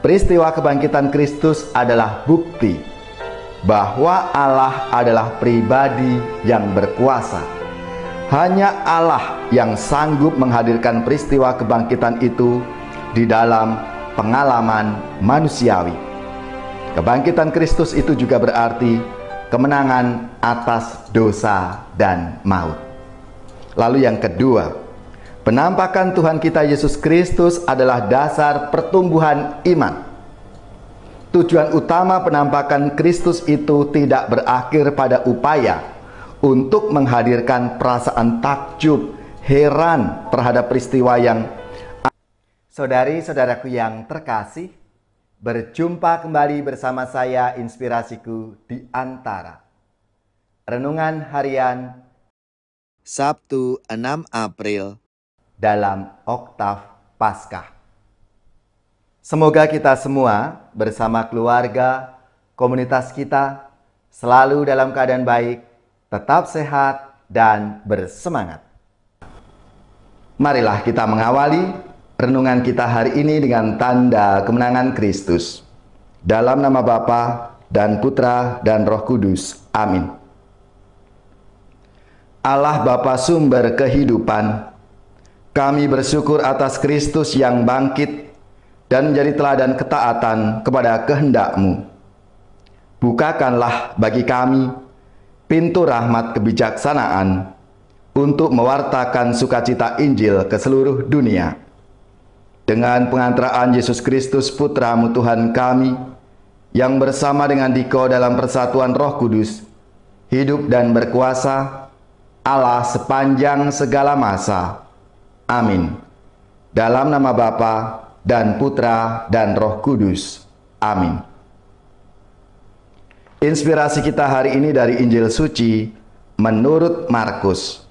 Peristiwa kebangkitan Kristus adalah bukti bahwa Allah adalah pribadi yang berkuasa. Hanya Allah yang sanggup menghadirkan peristiwa kebangkitan itu di dalam pengalaman manusiawi. Kebangkitan Kristus itu juga berarti kemenangan atas dosa dan maut. Lalu yang kedua, penampakan Tuhan kita Yesus Kristus adalah dasar pertumbuhan iman. Tujuan utama penampakan Kristus itu tidak berakhir pada upaya untuk menghadirkan perasaan takjub, heran terhadap peristiwa yang... Saudari-saudaraku yang terkasih, berjumpa kembali bersama saya Inspirasiku di Antara. Renungan harian Sabtu 6 April dalam Oktav Paskah. Semoga kita semua bersama keluarga, komunitas kita selalu dalam keadaan baik, tetap sehat dan bersemangat. Marilah kita mengawali renungan kita hari ini dengan tanda kemenangan Kristus. Dalam nama Bapa dan Putra dan Roh Kudus. Amin. Allah Bapa sumber kehidupan, kami bersyukur atas Kristus yang bangkit dan menjadi teladan ketaatan kepada kehendak-Mu. Bukakanlah bagi kami pintu rahmat kebijaksanaan untuk mewartakan sukacita Injil ke seluruh dunia. Dengan pengantaraan Yesus Kristus Putra-Mu Tuhan kami, yang bersama dengan Diko dalam persatuan Roh Kudus, hidup dan berkuasa, Allah sepanjang segala masa. Amin. Dalam nama Bapa dan Putra dan Roh Kudus. Amin. Inspirasi kita hari ini dari Injil Suci menurut Markus,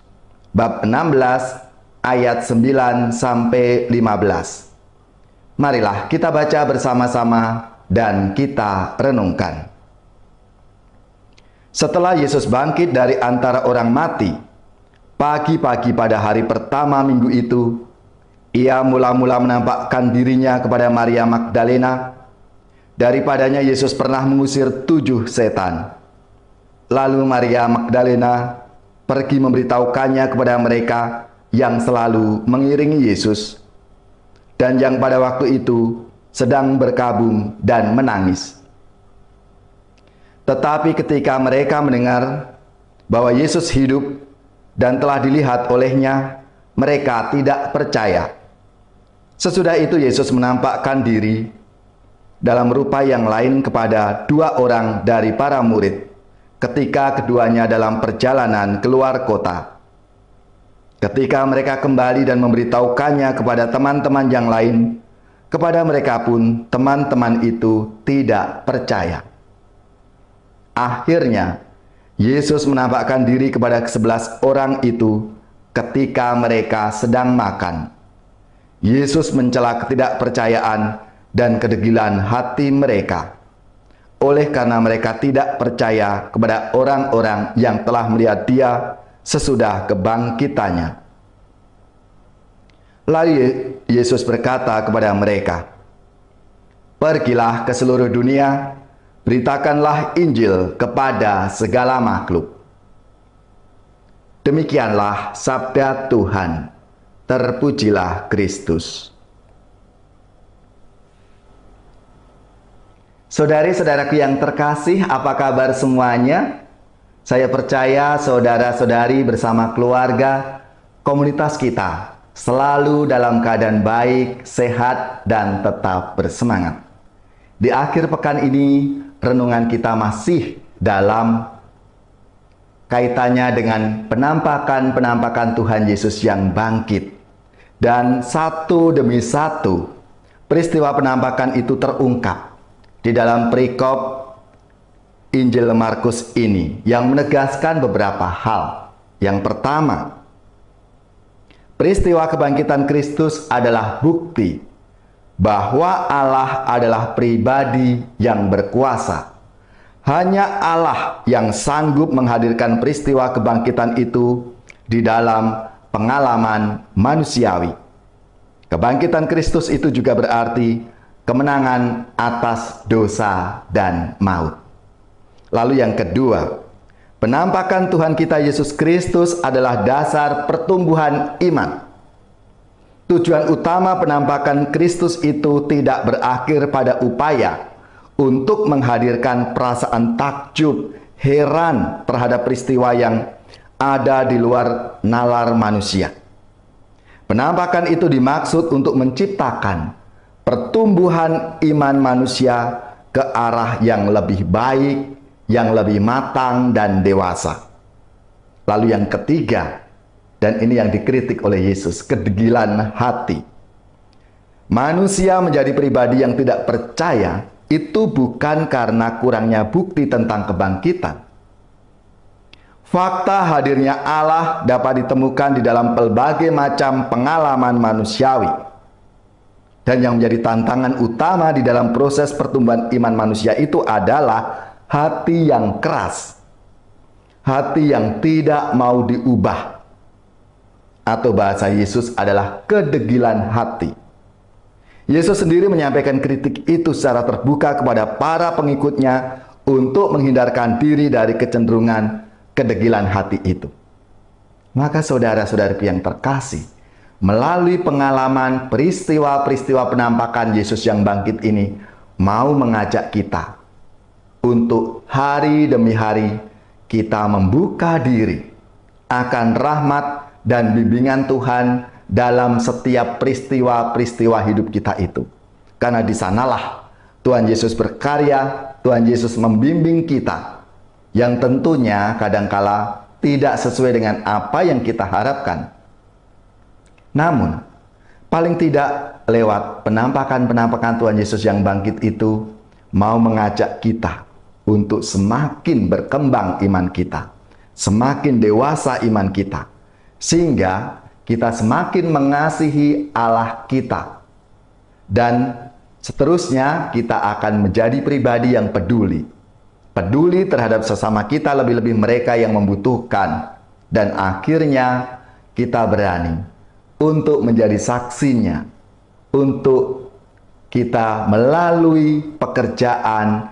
bab 16 ayat 9 sampai 15. Marilah kita baca bersama-sama dan kita renungkan. Setelah Yesus bangkit dari antara orang mati, pagi-pagi pada hari pertama minggu itu, Ia mula-mula menampakkan dirinya kepada Maria Magdalena. Daripadanya Yesus pernah mengusir 7 setan. Lalu Maria Magdalena pergi memberitahukannya kepada mereka yang selalu mengiringi Yesus, dan yang pada waktu itu sedang berkabung dan menangis. Tetapi ketika mereka mendengar bahwa Yesus hidup dan telah dilihat olehnya, mereka tidak percaya. Sesudah itu Yesus menampakkan diri dalam rupa yang lain kepada 2 orang dari para murid ketika keduanya dalam perjalanan keluar kota. Ketika mereka kembali dan memberitahukannya kepada teman-teman yang lain, kepada mereka pun teman-teman itu tidak percaya. Akhirnya Yesus menampakkan diri kepada ke-11 orang itu ketika mereka sedang makan. Yesus mencela ketidakpercayaan dan kedegilan hati mereka, oleh karena mereka tidak percaya kepada orang-orang yang telah melihat Dia sesudah kebangkitannya. Lalu Yesus berkata kepada mereka, "Pergilah ke seluruh dunia, beritakanlah Injil kepada segala makhluk." Demikianlah sabda Tuhan. Terpujilah Kristus. Saudari-saudaraku yang terkasih, apa kabar semuanya? Saya percaya saudara-saudari bersama keluarga, komunitas kita selalu dalam keadaan baik, sehat, dan tetap bersemangat. Di akhir pekan ini, renungan kita masih dalam kaitannya dengan penampakan Tuhan Yesus yang bangkit. Dan satu demi satu peristiwa penampakan itu terungkap di dalam perikop Injil Markus ini yang menegaskan beberapa hal. Yang pertama, peristiwa kebangkitan Kristus adalah bukti bahwa Allah adalah pribadi yang berkuasa. Hanya Allah yang sanggup menghadirkan peristiwa kebangkitan itu di dalam pengalaman manusiawi. Kebangkitan Kristus itu juga berarti kemenangan atas dosa dan maut. Lalu yang kedua, penampakan Tuhan kita Yesus Kristus adalah dasar pertumbuhan iman. Tujuan utama penampakan Kristus itu tidak berakhir pada upaya untuk menghadirkan perasaan takjub, heran terhadap peristiwa yang ada di luar nalar manusia. Penampakan itu dimaksud untuk menciptakan pertumbuhan iman manusia ke arah yang lebih baik, yang lebih matang dan dewasa. Lalu yang ketiga, dan ini yang dikritik oleh Yesus, kedegilan hati. Manusia menjadi pribadi yang tidak percaya itu bukan karena kurangnya bukti tentang kebangkitan. Fakta hadirnya Allah dapat ditemukan di dalam berbagai macam pengalaman manusiawi. Dan yang menjadi tantangan utama di dalam proses pertumbuhan iman manusia itu adalah hati yang keras. Hati yang tidak mau diubah. Atau bahasa Yesus adalah kedegilan hati. Yesus sendiri menyampaikan kritik itu secara terbuka kepada para pengikutnya untuk menghindarkan diri dari kecenderungan kedegilan hati itu. Maka saudara-saudariku yang terkasih, melalui pengalaman peristiwa-peristiwa penampakan Yesus yang bangkit ini, mau mengajak kita untuk hari demi hari kita membuka diri akan rahmat dan bimbingan Tuhan dalam setiap peristiwa-peristiwa hidup kita itu. Karena di sanalah Tuhan Yesus berkarya, Tuhan Yesus membimbing kita, yang tentunya kadangkala tidak sesuai dengan apa yang kita harapkan. Namun, paling tidak lewat penampakan-penampakan Tuhan Yesus yang bangkit itu, mau mengajak kita untuk semakin berkembang iman kita, semakin dewasa iman kita, sehingga kita semakin mengasihi Allah kita. Dan seterusnya kita akan menjadi pribadi yang peduli terhadap sesama kita, lebih-lebih mereka yang membutuhkan. Dan akhirnya kita berani untuk menjadi saksinya, untuk kita melalui pekerjaan,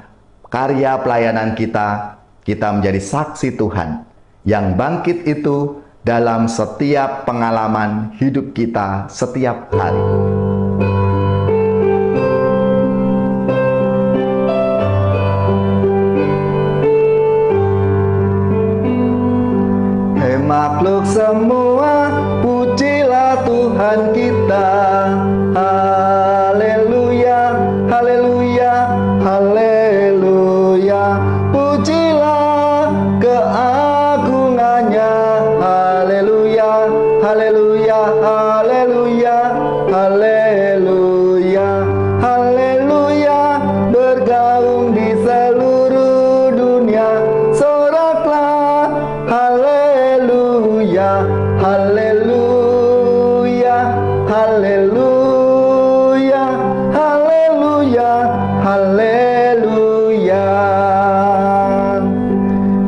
karya pelayanan kita menjadi saksi Tuhan yang bangkit itu dalam setiap pengalaman hidup kita setiap hari. Makhluk semua, pujilah Tuhan kita. Haleluya, haleluya, haleluya. Pujilah keagungannya. Haleluya, haleluya, haleluya, haleluya, haleluya. Bergaung di seluruh dunia, soraklah haleluya, haleluya, haleluya, haleluya, haleluya.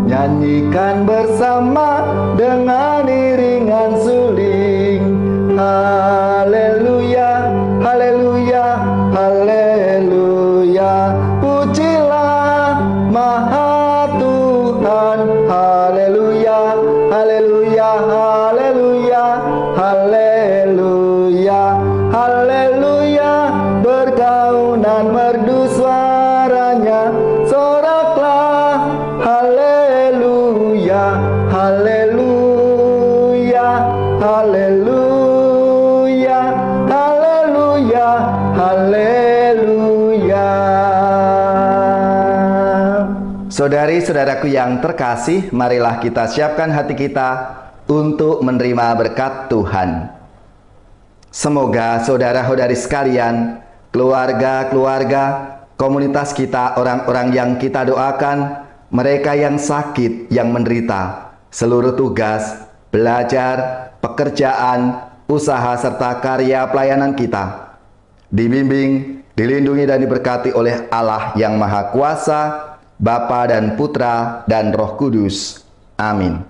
Nyanyikan bersama dengan iringan suling. Haleluya, haleluya, haleluya. Pujilah Maha Tuhan. Haleluya, haleluya, haleluya, haleluya, haleluya. Bergaunan merdu suaranya, soraklah haleluya, haleluya, haleluya, haleluya, haleluya. Saudari-saudaraku yang terkasih, marilah kita siapkan hati kita untuk menerima berkat Tuhan. Semoga saudara-saudari sekalian, keluarga-keluarga, komunitas kita, orang-orang yang kita doakan, mereka yang sakit, yang menderita, seluruh tugas, belajar, pekerjaan, usaha, serta karya pelayanan kita, dibimbing, dilindungi dan diberkati oleh Allah yang Maha Kuasa, Bapa dan Putra dan Roh Kudus. Amin.